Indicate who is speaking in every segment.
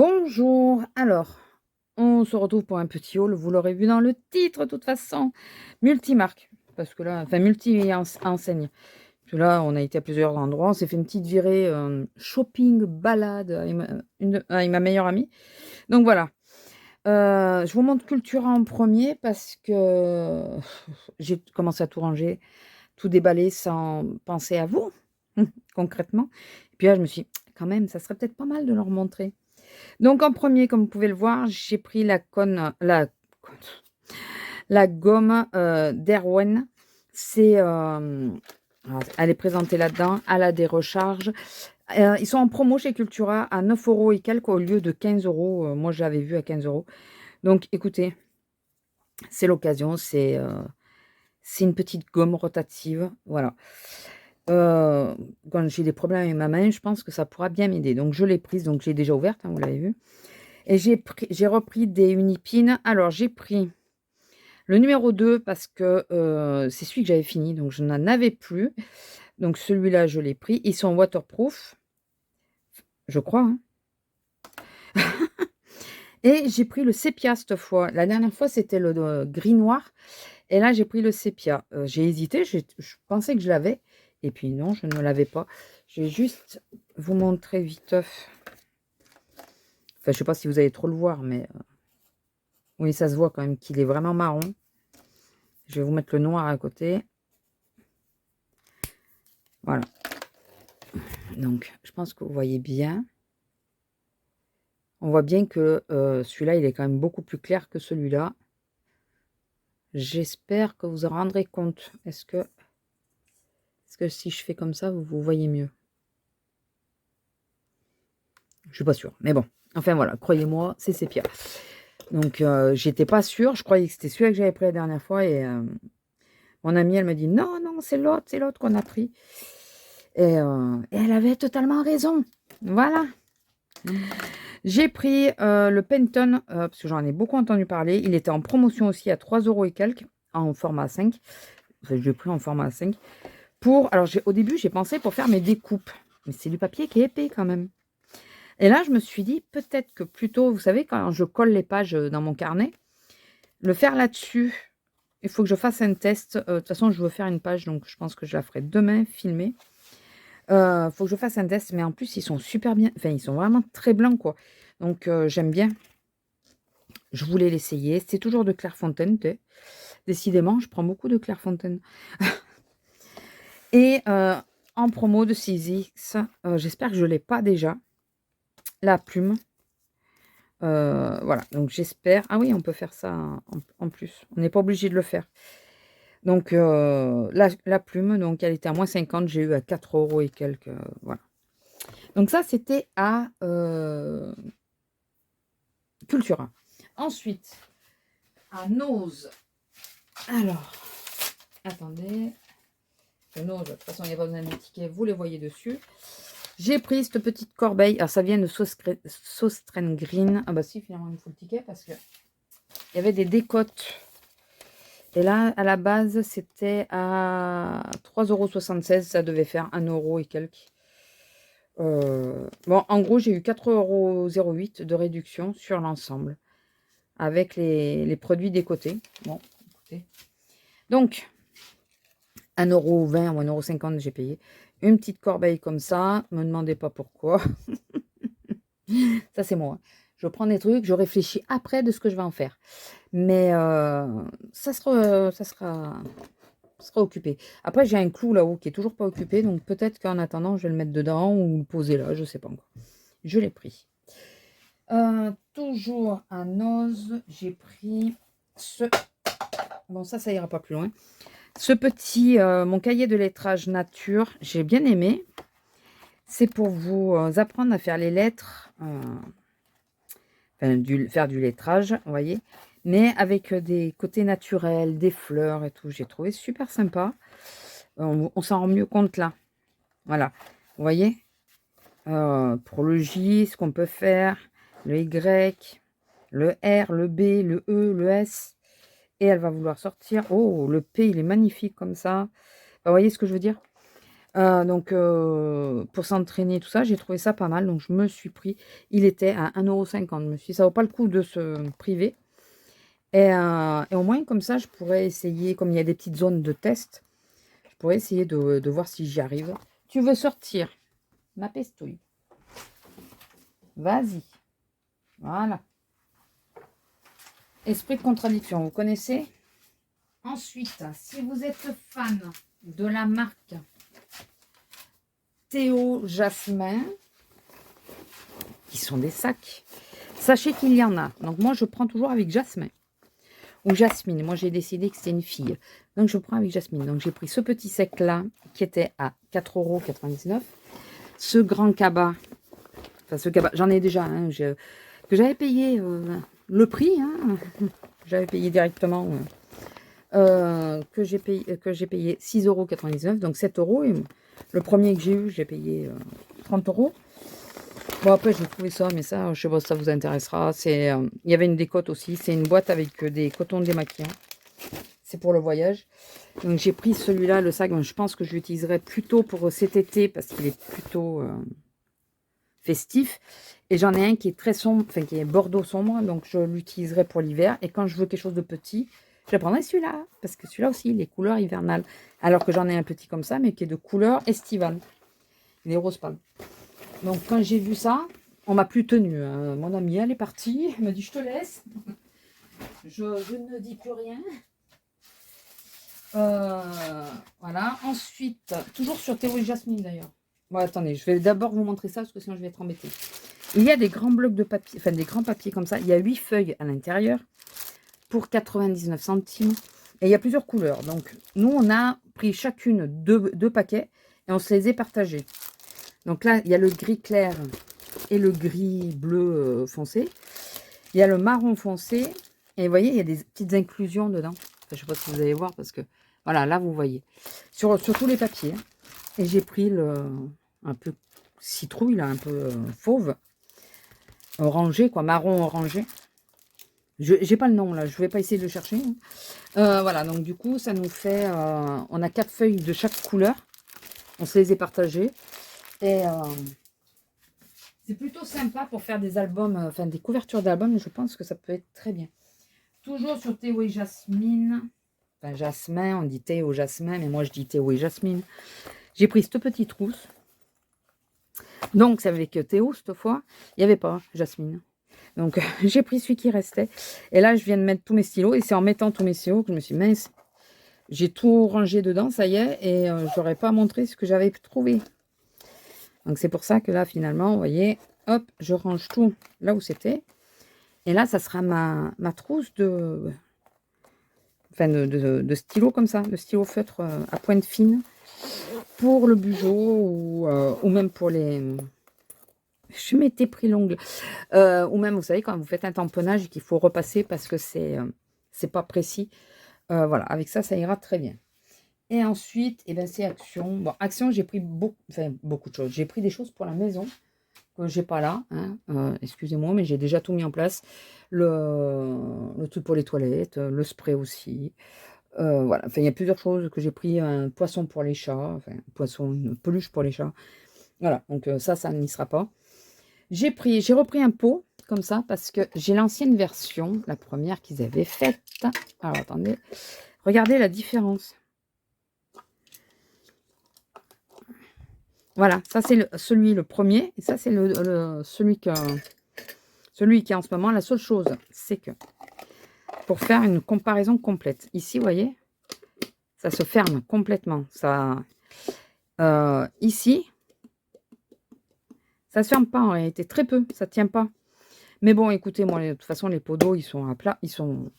Speaker 1: Bonjour, alors, on se retrouve pour un petit haul, vous l'aurez vu dans le titre de toute façon, multimarque, parce que là, enfin multi-enseigne. Parce que là, on a été à plusieurs endroits, on s'est fait une petite virée shopping, balade avec ma meilleure amie. Donc voilà, je vous montre Cultura en premier parce que j'ai commencé à tout ranger, tout déballer sans penser à vous, concrètement. Et puis là, je me suis dit, quand même, ça serait peut-être pas mal de leur montrer. Donc en premier, comme vous pouvez le voir, j'ai pris la gomme, d'Erwan. C'est, elle est présentée là-dedans. Elle a des recharges. Ils sont en promo chez Cultura à 9 € et quelques au lieu de 15 €. Moi, je l'avais vu à 15 €. Donc écoutez, c'est l'occasion, c'est une petite gomme rotative, voilà. Quand j'ai des problèmes avec ma main, je pense que ça pourra bien m'aider. Donc je l'ai prise, donc j'ai déjà ouverte, hein, vous l'avez vu. Et j'ai repris des Unipin. Alors j'ai pris le numéro 2 parce que, c'est celui que j'avais fini, donc je n'en avais plus. Donc celui-là, je l'ai pris. Ils sont waterproof, je crois, hein. Et j'ai pris le sépia cette fois. La dernière fois, c'était le gris noir et là, j'ai pris le sépia. J'ai hésité, je pensais que je l'avais et puis non, je ne l'avais pas. Je vais juste vous montrer viteuf. Enfin, je sais pas si vous allez trop le voir, mais oui, ça se voit quand même qu'il est vraiment marron. Je vais vous mettre le noir à côté. Voilà. Donc, je pense que vous voyez bien. On voit bien que celui-là, il est quand même beaucoup plus clair que celui-là. J'espère que vous en rendrez compte. Est-ce que si je fais comme ça, vous voyez mieux? Je suis pas sûre, mais bon. Enfin voilà, croyez-moi, c'est sépia. Donc, j'étais pas sûre. Je croyais que c'était celui-là que j'avais pris la dernière fois et mon amie, elle me dit: «Non, non, c'est l'autre qu'on a pris» et elle avait totalement raison. Voilà. J'ai pris, le Penton, parce que j'en ai beaucoup entendu parler. Il était en promotion aussi à 3 € et quelques, en format 5. Enfin, je l'ai pris en format 5 alors au début, j'ai pensé pour faire mes découpes, mais c'est du papier qui est épais quand même et là, je me suis dit: «Peut-être que plutôt», vous savez, quand je colle les pages, dans mon carnet, le faire là-dessus, il faut que je fasse un test, de toute façon, je veux faire une page, donc je pense que je la ferai demain, filmer. Faut que je fasse un test, mais en plus, ils sont super bien, enfin, ils sont vraiment très blancs, quoi, donc j'aime bien. Je voulais l'essayer. C'est toujours de Clairefontaine, tu sais. Décidément, je prends beaucoup de Clairefontaine. Et en promo de 6X, j'espère que je ne l'ai pas déjà, la plume. Voilà, donc j'espère. Ah oui, on peut faire ça en plus. On n'est pas obligé de le faire. Donc la plume, donc elle était à -50, j'ai eu à 4 € et quelques. Voilà. Donc ça, c'était à Cultura. Ensuite, à Nose. Alors, attendez. Non, de toute façon, il n'y a pas besoin de tickets, vous les voyez dessus. J'ai pris cette petite corbeille. Alors, ça vient de Sauce Green. Ah bah si, finalement, il me faut le ticket parce que il y avait des décotes. Et là, à la base, c'était à 3,76 €. Ça devait faire 1 € et quelques. Bon, en gros, j'ai eu 4,08 € de réduction sur l'ensemble. Avec les produits décotés. Bon, écoutez. Donc, 1,20 € ou 1,50 € j'ai payé. Une petite corbeille comme ça, me demandez pas pourquoi. Ça, c'est moi. Je prends des trucs, je réfléchis après de ce que je vais en faire. Mais ça sera occupé. Après, j'ai un clou là-haut qui est toujours pas occupé, donc peut-être qu'en attendant, je vais le mettre dedans ou le poser là, je sais pas encore. Je l'ai pris. Toujours à Noz, j'ai pris ce... Bon, ça ira pas plus loin. Ce petit, mon cahier de lettrage nature, j'ai bien aimé. C'est pour vous apprendre à faire les lettres, enfin, faire du lettrage, vous voyez, mais avec des côtés naturels, des fleurs et tout. J'ai trouvé super sympa. On s'en rend mieux compte là. Voilà, vous voyez, pour le J, ce qu'on peut faire, le Y, le R, le B, le E, le S. Et elle va vouloir sortir. Oh, le P, il est magnifique comme ça. Vous voyez ce que je veux dire? Donc, pour s'entraîner, tout ça, j'ai trouvé ça pas mal. Donc, je me suis pris. Il était à 1,50 €. Je me suis dit, ça vaut pas le coup de se priver. Et au moins, comme ça, je pourrais essayer, comme il y a des petites zones de test, je pourrais essayer de voir si j'y arrive. Tu veux sortir? Ma pestouille. Vas-y. Voilà. Esprit de contradiction, vous connaissez? Ensuite, si vous êtes fan de la marque Théo Jasmin, qui sont des sacs, sachez qu'il y en a. Donc moi, je prends toujours avec Jasmin ou Jasmine. Moi, j'ai décidé que c'était une fille. Donc, je prends avec Jasmine. Donc, j'ai pris ce petit sec-là qui était à 4,99 €. Ce grand cabas, enfin, ce cabas, j'en ai déjà un, que j'avais payé le prix. Hein, j'avais payé directement, que j'ai payé 6,99 €, donc 7 €. Et le premier que j'ai eu, j'ai payé 30 €. Bon, après, j'ai trouvé ça, mais ça, je sais pas si ça vous intéressera. Il y avait une décote aussi. C'est une boîte avec des cotons démaquillants. C'est pour le voyage. Donc, j'ai pris celui-là, le sac. Je pense que je l'utiliserai plutôt pour cet été parce qu'il est plutôt festif. Et j'en ai un qui est très sombre, enfin, qui est bordeaux sombre. Donc, je l'utiliserai pour l'hiver. Et quand je veux quelque chose de petit, je prendrai celui-là. Parce que celui-là aussi, il est couleur hivernale. Alors que j'en ai un petit comme ça, mais qui est de couleur estivale. Il est rose pâle. Donc, quand j'ai vu ça, on m'a plus tenu. Hein. Mon amie, elle est partie. Elle m'a dit, je te laisse. Je ne dis plus rien. Voilà. Ensuite, toujours sur Théo et Jasmine d'ailleurs. Bon, attendez, je vais d'abord vous montrer ça parce que sinon je vais être embêtée. Il y a des grands blocs de papier, enfin des grands papiers comme ça. Il y a 8 feuilles à l'intérieur pour 99 centimes. Et il y a plusieurs couleurs. Donc, nous, on a pris chacune deux paquets et on se les est partagés. Donc là, il y a le gris clair et le gris bleu foncé. Il y a le marron foncé. Et vous voyez, il y a des petites inclusions dedans. Enfin, je ne sais pas si vous allez voir parce que... Voilà, là, vous voyez. Sur tous les papiers. Et j'ai pris un peu citrouille, là, un peu fauve. Orangé, quoi. Marron orangé. Je n'ai pas le nom, là. Je ne vais pas essayer de le chercher. Voilà, donc du coup, ça nous fait... on a 4 feuilles de chaque couleur. On se les est partagées. Et... c'est plutôt sympa pour faire des albums, enfin des couvertures d'albums. Je pense que ça peut être très bien. Toujours sur Théo et Jasmine. Enfin, Jasmin, on dit Théo Jasmin, mais moi je dis Théo et Jasmine. J'ai pris cette petite trousse. Donc, c'est avec Théo cette fois. Il n'y avait pas Jasmine. Donc, j'ai pris celui qui restait. Et là, je viens de mettre tous mes stylos. Et c'est en mettant tous mes stylos que je me suis dit, mince, j'ai tout rangé dedans, ça y est. Et je n'aurais pas montré ce que j'avais trouvé. Donc, c'est pour ça que là, finalement, vous voyez, hop, je range tout là où c'était. Et là, ça sera ma trousse de stylo comme ça, de stylo feutre à pointe fine pour le bugeot ou même pour les... Je m'étais pris l'ongle. Ou même, vous savez, quand vous faites un tamponnage et qu'il faut repasser parce que c'est pas précis. Voilà, avec ça, ça ira très bien. Et ensuite, eh ben, c'est Action. Bon, Action, j'ai pris beaucoup de choses. J'ai pris des choses pour la maison que j'ai pas là. Hein. Excusez-moi, mais j'ai déjà tout mis en place. Le truc pour les toilettes, le spray aussi. Voilà, enfin, il y a plusieurs choses que j'ai pris. Un poisson pour les chats, enfin, une peluche pour les chats. Voilà, donc ça n'y sera pas. J'ai repris un pot comme ça parce que j'ai l'ancienne version, la première qu'ils avaient faite. Alors, attendez. Regardez la différence. Voilà, ça c'est le premier. Et ça c'est celui qui est en ce moment. La seule chose, c'est que pour faire une comparaison complète. Ici, vous voyez, ça se ferme complètement. Ici, ça se ferme pas en réalité. Très peu, ça tient pas. Mais bon, écoutez, moi, de toute façon, les pots d'eau, ils sont à plat. Ils sont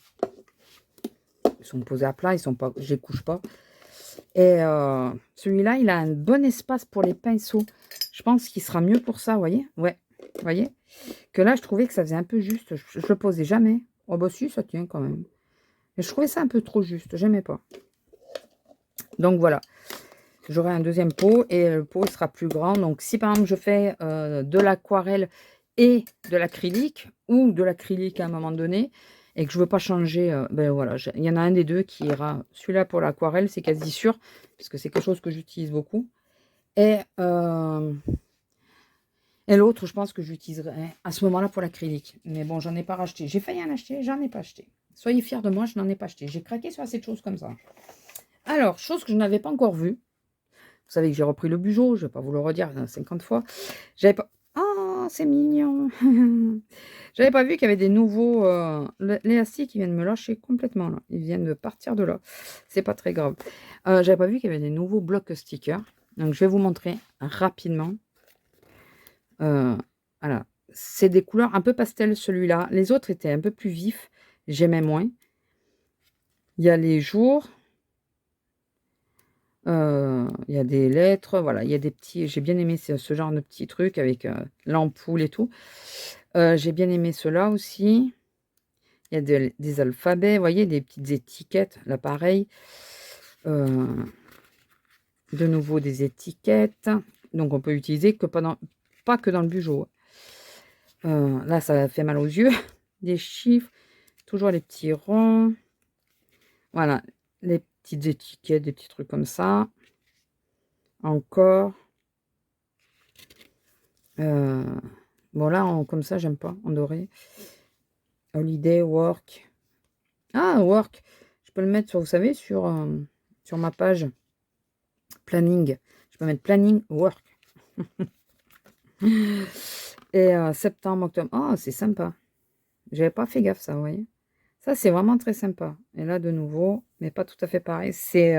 Speaker 1: posés à plat. Je les couche pas. Et celui-là, il a un bon espace pour les pinceaux. Je pense qu'il sera mieux pour ça, vous voyez? Ouais, vous voyez? Que là, je trouvais que ça faisait un peu juste. Je le posais jamais. Oh, bah si, ça tient quand même. Mais je trouvais ça un peu trop juste. J'aimais pas. Donc, voilà. J'aurai un deuxième pot et le pot sera plus grand. Donc, si par exemple, je fais de l'aquarelle et de l'acrylique ou de l'acrylique à un moment donné et que je veux pas changer, ben voilà, il y en a un des deux qui ira. Celui-là pour l'aquarelle, c'est quasi sûr, puisque c'est quelque chose que j'utilise beaucoup. Et, et l'autre, je pense que j'utiliserai à ce moment-là pour l'acrylique. Mais bon, j'en ai pas racheté. J'ai failli en acheter, j'en ai pas acheté. Soyez fiers de moi, je n'en ai pas acheté. J'ai craqué sur assez de choses comme ça. Alors, chose que je n'avais pas encore vue. Vous savez que j'ai repris le Bugeaud, je ne vais pas vous le redire 50 fois. J'avais pas... Oh, c'est mignon. J'avais pas vu qu'il y avait des nouveaux... l'élastique, ils viennent me lâcher complètement, là. Ils viennent de partir de là. C'est pas très grave. J'avais pas vu qu'il y avait des nouveaux blocs stickers. Donc, je vais vous montrer rapidement. Voilà. C'est des couleurs un peu pastel, celui-là. Les autres étaient un peu plus vifs. J'aimais moins. Il y a les jours... il y a des lettres, voilà, il y a des petits... J'ai bien aimé ce genre de petits trucs avec l'ampoule et tout. J'ai bien aimé cela aussi. Il y a des alphabets, vous voyez, des petites étiquettes, là pareil. De nouveau des étiquettes. Donc on peut utiliser que pas que dans le Bugeaud. Là, ça fait mal aux yeux. Des chiffres, toujours les petits ronds. Voilà, les petites étiquettes, des petits trucs comme ça. Encore. Bon, là, comme ça, j'aime pas, en doré. Holiday, work. Ah, work. Je peux le mettre, sur, vous savez, sur ma page planning. Je peux mettre planning, work. Et septembre, octobre. Oh, c'est sympa. J'avais pas fait gaffe, ça, vous voyez. Ça, c'est vraiment très sympa. Et là, de nouveau, mais pas tout à fait pareil. C'est,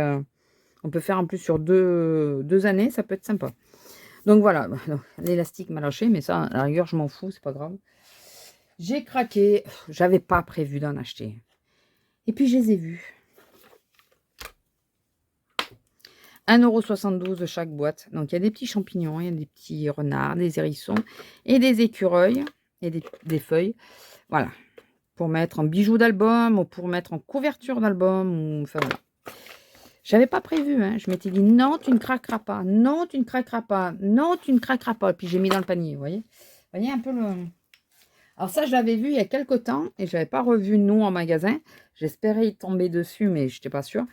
Speaker 1: on peut faire en plus sur deux années, ça peut être sympa. Donc voilà, l'élastique m'a lâché, mais ça, à la rigueur, je m'en fous, c'est pas grave. J'ai craqué, j'avais pas prévu d'en acheter. Et puis je les ai vus. 1,72 € chaque boîte. Donc il y a des petits champignons, il y a des petits renards, des hérissons et des écureuils et des feuilles. Voilà. Pour mettre en bijoux d'album ou pour mettre en couverture d'album. Enfin voilà. J'avais pas prévu, hein. Je m'étais dit non, tu ne craqueras pas. Non, tu ne craqueras pas. Non, tu ne craqueras pas. Et puis j'ai mis dans le panier, vous voyez. Vous voyez un peu le... Alors ça, je l'avais vu il y a quelques temps et je n'avais pas revu nous en magasin. J'espérais y tomber dessus, mais je n'étais pas sûre.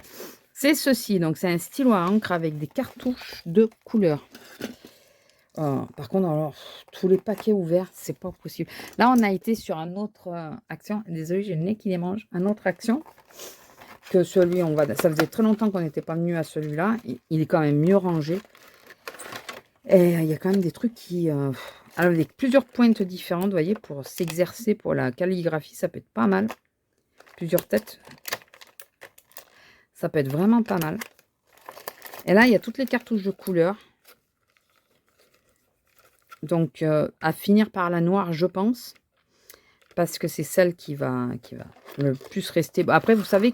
Speaker 1: C'est ceci, donc c'est un stylo à encre avec des cartouches de couleur. Par contre, alors, tous les paquets ouverts, c'est pas possible. Là, on a été sur un autre action. Désolée, j'ai le nez qui les mange. Un autre action que celui, ça faisait très longtemps qu'on n'était pas venu à celui-là. Il est quand même mieux rangé. Et il y a quand même des trucs qui... avec plusieurs pointes différentes, vous voyez, pour s'exercer pour la calligraphie, ça peut être pas mal. Plusieurs têtes. Ça peut être vraiment pas mal. Et là, il y a toutes les cartouches de couleur. Donc, à finir par la noire, je pense. Parce que c'est celle qui va le plus rester. Bon, après, vous savez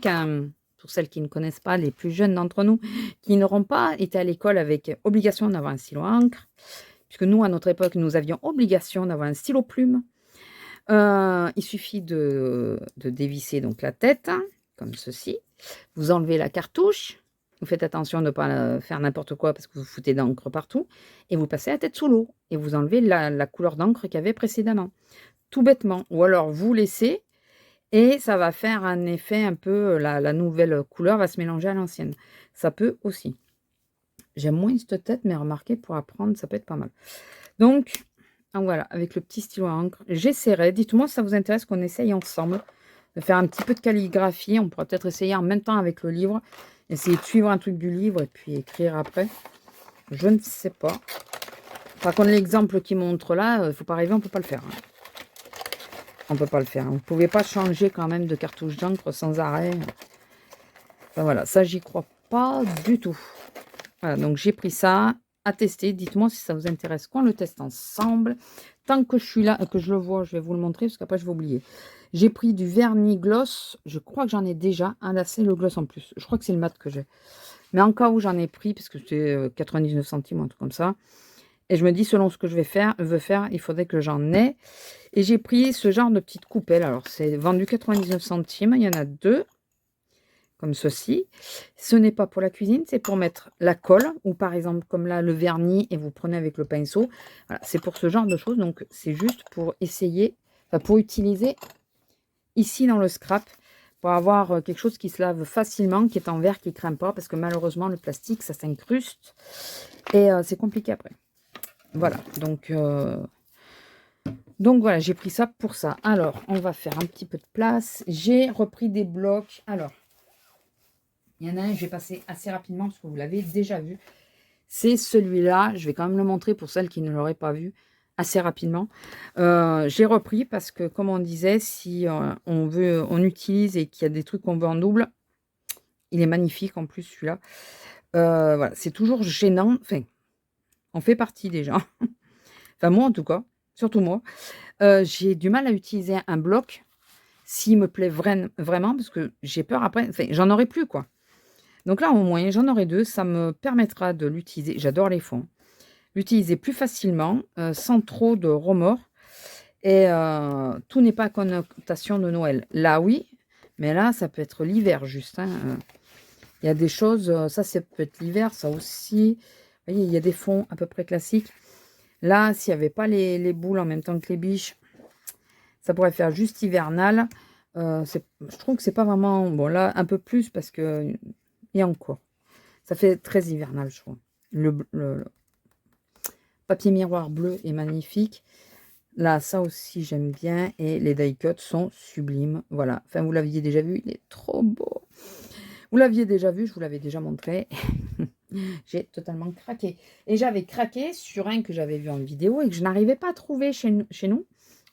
Speaker 1: pour celles qui ne connaissent pas, les plus jeunes d'entre nous, qui n'auront pas été à l'école avec obligation d'avoir un stylo à encre, puisque nous, à notre époque, nous avions obligation d'avoir un stylo plume. Il suffit de dévisser donc la tête, comme ceci. Vous enlevez la cartouche. Vous faites attention de ne pas faire n'importe quoi parce que vous foutez d'encre partout. Et vous passez la tête sous l'eau. Et vous enlevez la couleur d'encre qu'il y avait précédemment. Tout bêtement. Ou alors vous laissez et ça va faire un effet un peu... La nouvelle couleur va se mélanger à l'ancienne. Ça peut aussi. J'aime moins cette tête, mais remarquez, pour apprendre, ça peut être pas mal. Donc voilà, avec le petit stylo à encre, j'essaierai. Dites-moi si ça vous intéresse qu'on essaye ensemble de faire un petit peu de calligraphie. On pourra peut-être essayer en même temps avec le livre. Essayer de suivre un truc du livre et puis écrire après. Je ne sais pas. Par contre, l'exemple qui montre là, il ne faut pas rêver, on ne peut pas le faire. Hein. On ne peut pas le faire. Vous ne pouvez pas changer quand même de cartouche d'encre sans arrêt. Enfin, voilà, ça, j'y crois pas du tout. Voilà, donc j'ai pris ça à tester. Dites-moi si ça vous intéresse qu'on le teste ensemble. Tant que je suis là, que je le vois, je vais vous le montrer parce qu'après je vais oublier. J'ai pris du vernis gloss. Je crois que j'en ai déjà un assez le gloss en plus. Je crois que c'est le mat que j'ai. Mais en cas où j'en ai pris, parce que c'était 99 centimes, un truc comme ça. Et je me dis, selon ce que je veux faire, il faudrait que j'en ai. Et j'ai pris ce genre de petite coupelle. Alors, c'est vendu 99 centimes. Il y en a deux, comme ceci. Ce n'est pas pour la cuisine, c'est pour mettre la colle. Ou par exemple, comme là, le vernis, et vous prenez avec le pinceau. Voilà, c'est pour ce genre de choses. Donc, c'est juste pour essayer, enfin, pour utiliser ici dans le scrap. Pour avoir quelque chose qui se lave facilement, qui est en verre, qui ne craint pas. Parce que malheureusement, le plastique, ça s'incruste. Et c'est compliqué après. Voilà, donc voilà, j'ai pris ça pour ça. Alors, on va faire un petit peu de place. J'ai repris des blocs. Alors, il y en a un, je vais passer assez rapidement parce que vous l'avez déjà vu. C'est celui-là. Je vais quand même le montrer pour celles qui ne l'auraient pas vu assez rapidement. J'ai repris parce que, comme on disait, si on utilise et qu'il y a des trucs qu'on veut en double, il est magnifique en plus celui-là. Voilà, c'est toujours gênant. Enfin, on fait partie déjà. Enfin, moi en tout cas, surtout moi. J'ai du mal à utiliser un bloc s'il me plaît vraiment parce que j'ai peur après. Enfin, j'en aurai plus quoi. Donc là, au moins, j'en aurai 2. Ça me permettra de l'utiliser. J'adore les fonds. L'utiliser plus facilement, sans trop de remords. Et tout n'est pas à connotation de Noël. Là, oui, mais là, ça peut être l'hiver juste. Hein. Il y a des choses, ça peut être l'hiver, ça aussi. Vous voyez, il y a des fonds à peu près classiques. Là, s'il n'y avait pas les boules en même temps que les biches, ça pourrait faire juste hivernal. Je trouve que c'est pas vraiment... Bon, là, un peu plus parce que... Et encore. Ça fait très hivernal, je trouve. Le papier miroir bleu est magnifique. Là, ça aussi, j'aime bien. Et les die cuts sont sublimes. Voilà. Enfin, vous l'aviez déjà vu. Il est trop beau. Vous l'aviez déjà vu. Je vous l'avais déjà montré. J'ai totalement craqué. Et j'avais craqué sur un que j'avais vu en vidéo et que je n'arrivais pas à trouver chez nous.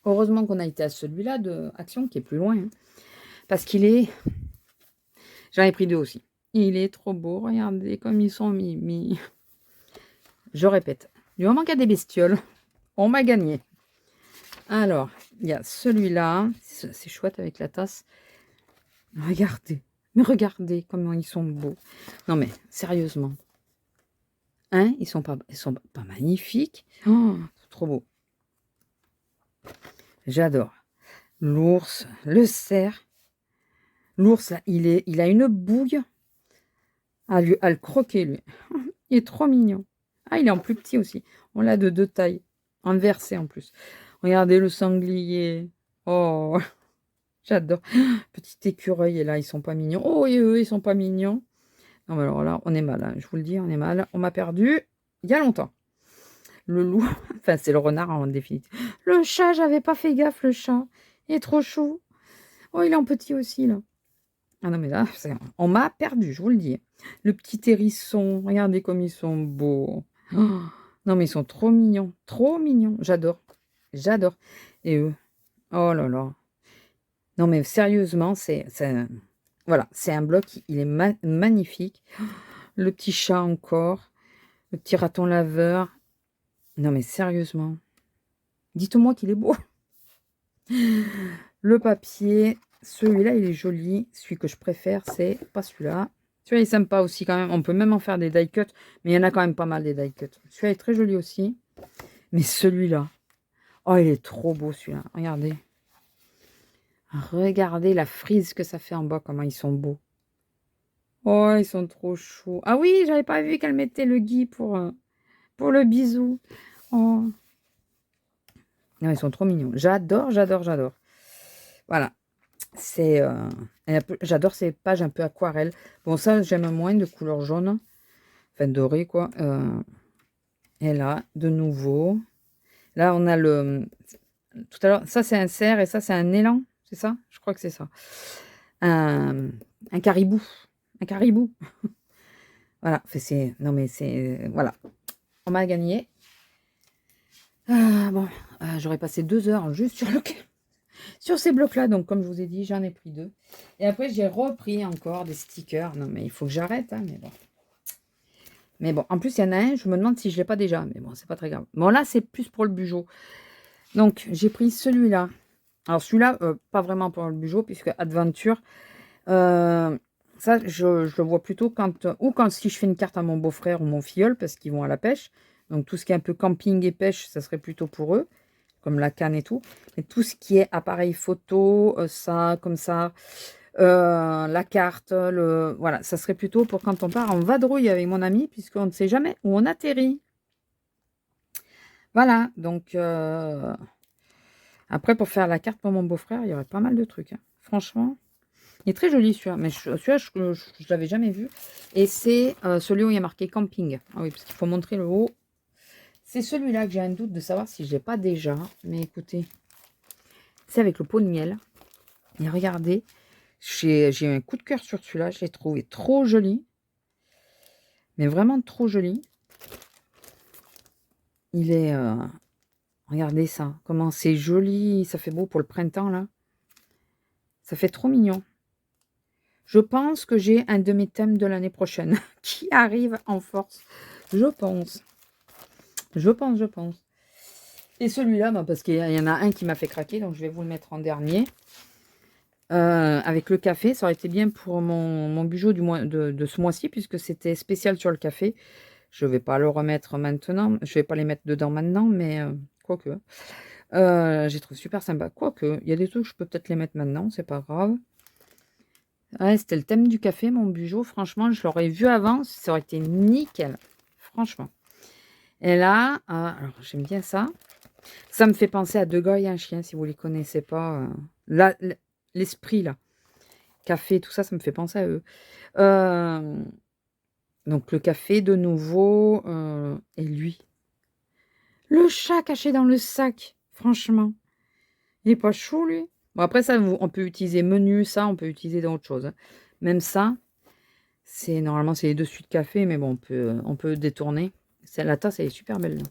Speaker 1: Heureusement qu'on a été à celui-là de Action, qui est plus loin. Hein, parce qu'il est... J'en ai pris 2 aussi. Il est trop beau. Regardez comme ils sont mis. Je répète. Du moment qu'il y a des bestioles, on m'a gagné. Alors, il y a celui-là. C'est chouette avec la tasse. Regardez. Mais regardez comment ils sont beaux. Non mais, sérieusement. Hein, ils sont pas magnifiques. Oh, trop beau. J'adore. L'ours, le cerf. L'ours, là, il a une bouille à le croquer, lui. Il est trop mignon. Ah, il est en plus petit aussi. On l'a de 2 tailles. Inversé en plus. Regardez le sanglier. Oh, j'adore. Petit écureuil, et là, ils sont pas mignons. Oh, et eux, ils sont pas mignons. Non, mais alors là, on est mal. Hein. Je vous le dis, on est mal. On m'a perdu il y a longtemps. Le loup, enfin, c'est le renard en définitive. Le chat, j'avais pas fait gaffe, le chat. Il est trop chou. Oh, il est en petit aussi, là. Ah non, mais là, on m'a perdu, je vous le dis. Le petit hérisson, regardez comme ils sont beaux. Oh, non, mais ils sont trop mignons. Trop mignons. J'adore. J'adore. Et eux, oh là là. Non, mais sérieusement, voilà, c'est un bloc, il est magnifique. Le petit chat encore. Le petit raton laveur. Non, mais sérieusement. Dites-moi qu'il est beau. Le papier, celui-là, il est joli. Celui que je préfère, c'est pas celui-là. Celui-là est sympa aussi quand même. On peut même en faire des die cuts. Mais il y en a quand même pas mal des die cuts. Celui-là est très joli aussi. Mais celui-là. Oh, il est trop beau celui-là. Regardez. Regardez la frise que ça fait en bas. Comment ils sont beaux. Oh, ils sont trop chauds. Ah oui, j'avais pas vu qu'elle mettait le gui pour le bisou. Oh. Non, ils sont trop mignons. J'adore, j'adore, j'adore. Voilà. C'est j'adore ces pages un peu aquarelles. Bon, ça, j'aime moins de couleur jaune. Enfin, doré, quoi. Et là, de nouveau. Là, on a tout à l'heure, ça, c'est un cerf et ça, c'est un élan. C'est ça? Je crois que c'est ça. Un caribou. Un caribou. Voilà. Non, mais c'est... Voilà. On m'a gagné. Bon. J'aurais passé 2 heures juste sur ces blocs-là. Donc, comme je vous ai dit, j'en ai pris 2. Et après, j'ai repris encore des stickers. Non, mais il faut que j'arrête, hein, mais bon. Mais bon, en plus, il y en a un, je me demande si je ne l'ai pas déjà. Mais bon, c'est pas très grave. Bon, là, c'est plus pour le bugeot. Donc, j'ai pris celui-là. Alors, celui-là, pas vraiment pour le bugeot, puisque Adventure, ça, je le vois plutôt si je fais une carte à mon beau-frère ou mon filleul, parce qu'ils vont à la pêche. Donc, tout ce qui est un peu camping et pêche, ça serait plutôt pour eux, comme la canne et tout. Mais tout ce qui est appareil photo, ça, comme ça... la carte, voilà, ça serait plutôt pour quand on part en vadrouille avec mon ami, puisqu'on ne sait jamais où on atterrit. Voilà, donc après pour faire la carte pour mon beau-frère, il y aurait pas mal de trucs. Hein. Franchement, Il est très joli celui-là, mais celui-là, je ne l'avais jamais vu. Et c'est celui où il y a marqué camping. Ah oui, parce qu'il faut montrer le haut. C'est celui-là que j'ai un doute de savoir si je l'ai pas déjà. Mais écoutez, c'est avec le pot de miel. Et regardez, j'ai eu un coup de cœur sur celui-là. Je l'ai trouvé trop joli. Mais vraiment trop joli. Il est... regardez ça. Comment c'est joli. Ça fait beau pour le printemps, là. Ça fait trop mignon. Je pense que j'ai un de mes thèmes de l'année prochaine qui arrive en force. Je pense. Je pense. Et celui-là, bah, parce qu'il y en a un qui m'a fait craquer, donc je vais vous le mettre en dernier. Avec le café, ça aurait été bien pour mon bijou de ce mois-ci, puisque c'était spécial sur le café. Je ne vais pas le remettre maintenant. Je ne vais pas les mettre dedans maintenant, mais quoique. J'ai trouvé super sympa. Quoique, il y a des trucs, je peux peut-être les mettre maintenant, c'est pas grave. Ouais, c'était le thème du café, mon bijou. Franchement, je l'aurais vu avant, ça aurait été nickel. Franchement. Et là, alors j'aime bien ça. Ça me fait penser à Deux gars et un chien, si vous les connaissez pas. Là, l'esprit, là. Café, tout ça, ça me fait penser à eux. Donc, le café, de nouveau. Et lui. Le chat caché dans le sac. Franchement. Il est pas chou, lui. Bon, après, ça, on peut utiliser menu, ça, on peut utiliser dans autre chose. Hein. Même ça, normalement, c'est les dessus de café, mais bon, on peut détourner. La tasse, elle est super belle. Là.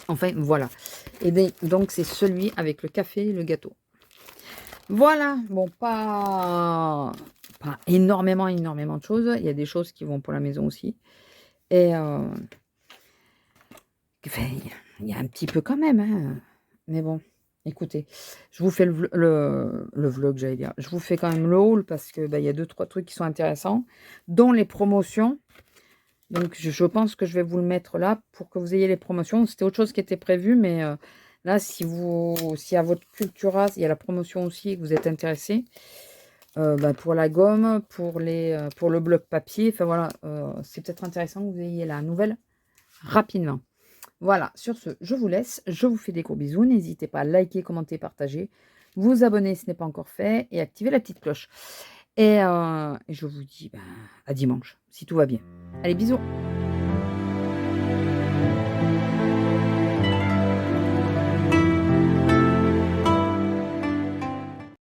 Speaker 1: Enfin, voilà. Et donc, c'est celui avec le café et le gâteau. Voilà. Bon, pas énormément de choses. Il y a des choses qui vont pour la maison aussi. Et enfin, il y a un petit peu quand même. Hein. Mais bon, écoutez, je vous fais le vlog, j'allais dire. Je vous fais quand même le haul parce que il y a 2-3 trucs qui sont intéressants, dont les promotions. Donc, je pense que je vais vous le mettre là pour que vous ayez les promotions. C'était autre chose qui était prévu, mais là, si à votre Cultura, il y a la promotion aussi et que vous êtes intéressé, pour la gomme, pour le bloc papier, enfin voilà, c'est peut-être intéressant que vous ayez la nouvelle rapidement. Voilà, sur ce, je vous laisse. Je vous fais des gros bisous. N'hésitez pas à liker, commenter, partager, vous abonner si ce n'est pas encore fait et activer la petite cloche. Et je vous dis à dimanche, si tout va bien. Allez, bisous.